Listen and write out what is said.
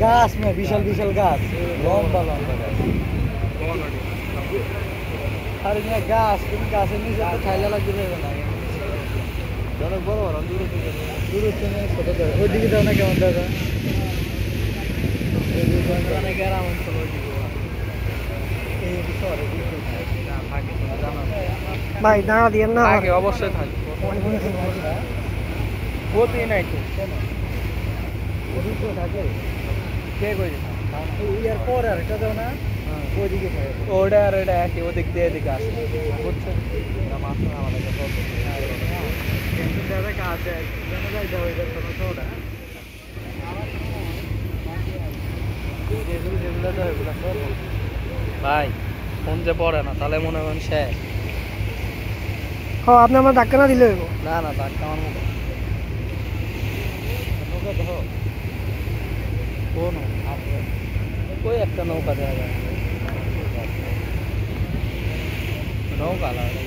গাছ না, বিশাল বিশাল গাছ, লম্বা লম্বা গাছ। আরে মিয়া গাছ, তুমি গাছের নিচে তো ঠাইলা লাগতে দেবে না। অনেক বড় বড়, দূরে থেকে ছোট করে ওইদিকে যাও না, কেমন দাদা? অনেক গ্রাম অঞ্চল ওইদিকে, এই শহরে থাকে জানো ভাই দাঁড়া দিয়ে না আগে অবশ্যই থাকে। গতি নাই তো কেন থাকে কে কই ইয়ার পরে আর একটা দাও না, ওইদিকে থাকে ওটা আর এটা একই, ওদিক দিয়ে এদিকে আসে বুঝছো। মাছ না আমাদের কাজ যাই দাও এটার কোনো ওটা ভাই ফোন যে পড়ে না তাহলে মনে করেন শেষ। আপনি আমার ধাক্কা না দিলে হইব। না না ধাক্কা আমার মুখে নৌকা দেখো কোন ওই একটা নৌকা দেখা যায়, নৌকা লাগে।